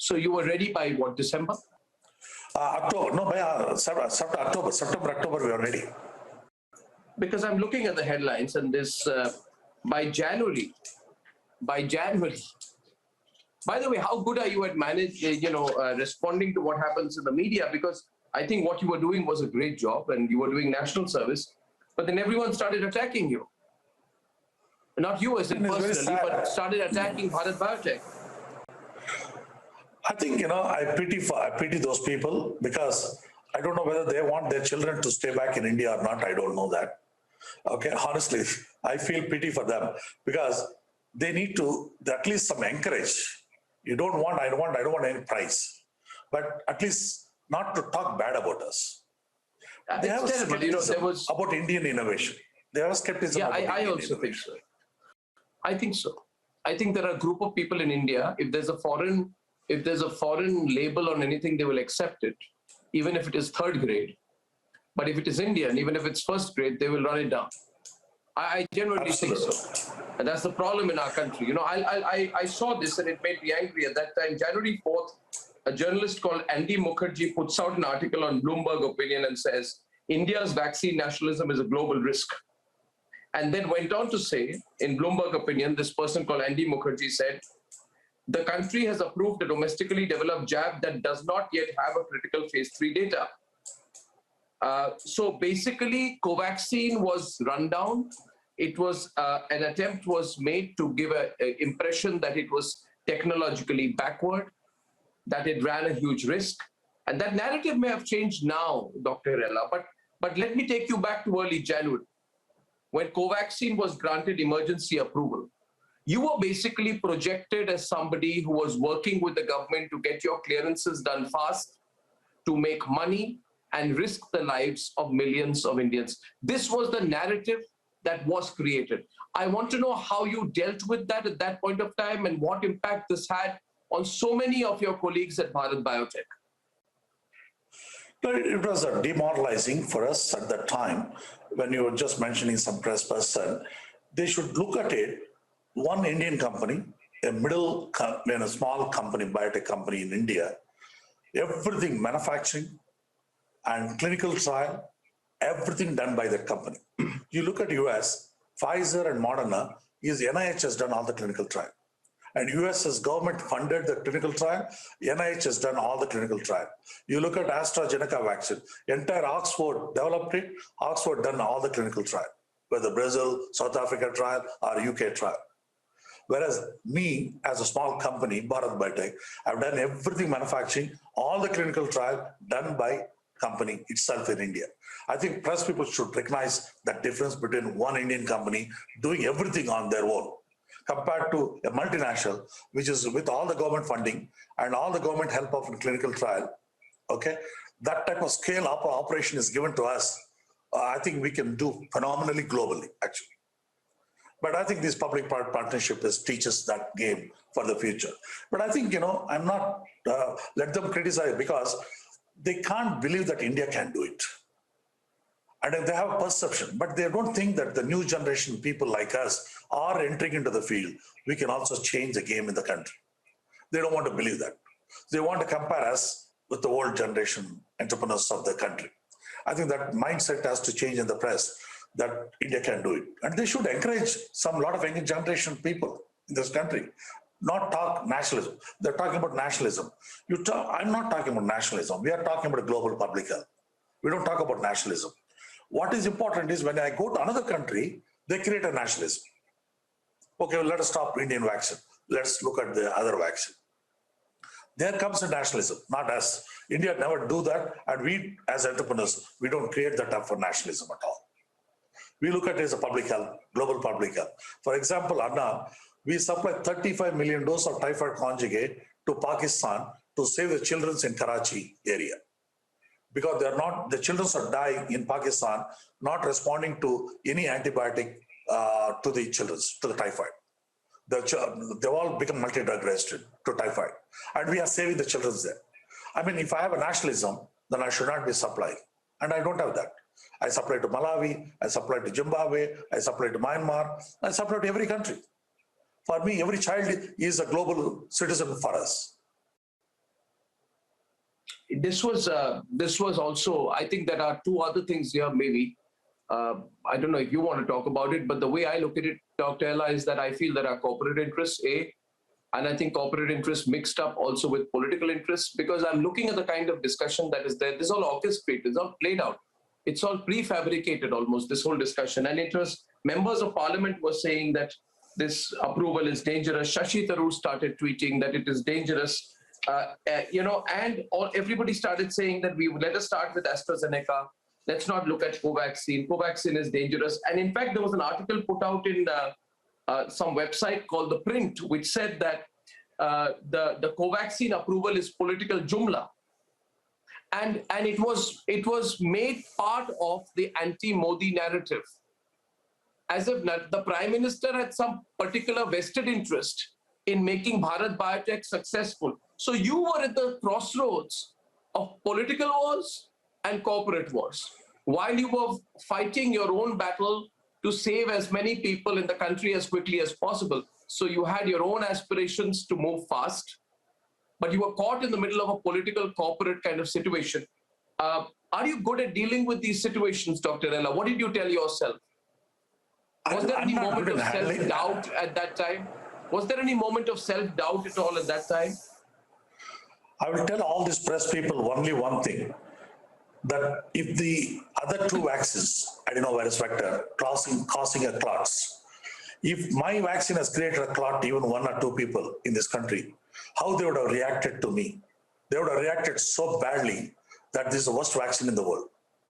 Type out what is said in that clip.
So you were ready by what, December? October, no, by September, October, we are ready. Because I'm looking at the headlines and this, by January, by the way, how good are you at responding to what happens in the media? Because I think what you were doing was a great job and you were doing national service, but then everyone started attacking you. Not you as in personally, but started attacking Bharat Biotech. I think, I pity those people because I don't know whether they want their children to stay back in India or not. I don't know that. Okay, honestly, I feel pity for them because they need to at least some encourage. I don't want any prize, but at least not to talk bad about us. They have skepticism about Indian innovation. They have skepticism. Yeah, about I Indian also think innovation. so. I think so. I think there are a group of people in India. If there's a foreign label on anything, they will accept it, even if it is third grade. But if it is Indian, even if it's first grade, they will run it down. I genuinely think so. And that's the problem in our country. I saw this and it made me angry at that time. January 4th, a journalist called Andy Mukherjee puts out an article on Bloomberg Opinion and says, India's vaccine nationalism is a global risk. And then went on to say, in Bloomberg Opinion, this person called Andy Mukherjee said, the country has approved a domestically developed jab that does not yet have a critical phase 3 data. So basically, Covaxin was run down. It was an attempt was made to give an impression that it was technologically backward, that it ran a huge risk. And that narrative may have changed now, Dr. Hirela, but let me take you back to early January, when Covaxin was granted emergency approval. You were basically projected as somebody who was working with the government to get your clearances done fast, to make money, and risk the lives of millions of Indians. This was the narrative that was created. I want to know how you dealt with that at that point of time and what impact this had on so many of your colleagues at Bharat Biotech. It was demoralizing for us at that time when you were just mentioning some press person. They should look at it, one Indian company, a small company, biotech company in India, everything manufacturing and clinical trial, everything done by that company. You look at US, Pfizer and Moderna, NIH has done all the clinical trial. And US's government funded the clinical trial, NIH has done all the clinical trial. You look at AstraZeneca vaccine, entire Oxford developed it, Oxford done all the clinical trial, whether Brazil, South Africa trial or UK trial. Whereas me, as a small company, Bharat Biotech, I've done everything manufacturing, all the clinical trial done by company itself in India. I think press people should recognize that difference between one Indian company doing everything on their own compared to a multinational, which is with all the government funding and all the government help of a clinical trial. Okay, that type of scale up operation is given to us. I think we can do phenomenally globally, actually. But I think this public-private partnership teaches that game for the future. But I think, I'm not, let them criticize because they can't believe that India can do it. And they have a perception, but they don't think that the new generation people like us are entering into the field. We can also change the game in the country. They don't want to believe that. They want to compare us with the old generation entrepreneurs of the country. I think that mindset has to change in the press, that India can do it. And they should encourage lot of young generation people in this country, not talk nationalism. They're talking about nationalism. I'm not talking about nationalism. We are talking about global public health. We don't talk about nationalism. What is important is when I go to another country, they create a nationalism. Okay, well, let us stop Indian vaccine. Let's look at the other vaccine. There comes a nationalism, not us. India never do that. And we, as entrepreneurs, we don't create that up for nationalism at all. We look at it as a public health, global public health. For example, Anna, we supply 35 million doses of typhoid conjugate to Pakistan to save the children in Karachi area. Because the children are dying in Pakistan, not responding to any antibiotic to the children, to the typhoid. They've all become multi-drug resistant to typhoid. And we are saving the children there. I mean, if I have a nationalism, then I should not be supplying. And I don't have that. I supply to Malawi, I supply to Zimbabwe, I supply to Myanmar, I supply to every country. For me, every child is a global citizen for us. this was also, I think there are two other things here, maybe. I don't know if you want to talk about it, but the way I look at it, Dr. Ella, is that I feel there are corporate interests, and I think corporate interests mixed up also with political interests, because I'm looking at the kind of discussion that is there. This is all orchestrated, it's all played out. It's all prefabricated almost, this whole discussion. And it was members of parliament were saying that this approval is dangerous. Shashi Tharoor started tweeting that it is dangerous. And everybody started saying that let us start with AstraZeneca. Let's not look at Covaxin. Covaxin is dangerous. And in fact, there was an article put out in some website called The Print, which said that the Covaxin approval is political jumla. And it was made part of the anti-Modi narrative, as if the Prime Minister had some particular vested interest in making Bharat Biotech successful. So you were at the crossroads of political wars and corporate wars, while you were fighting your own battle to save as many people in the country as quickly as possible. So you had your own aspirations to move fast, but you were caught in the middle of a political corporate kind of situation. Are you good at dealing with these situations, Dr. Ella? What did you tell yourself? Was there any moment of self-doubt at that time? Was there any moment of self-doubt at all at that time? I will tell all these press people only one thing, that if the other two vaccines, adenovirus vector, causing a clots, if my vaccine has created a clot, even one or two people in this country, how they would have reacted to me? They would have reacted so badly that this is the worst vaccine in the world.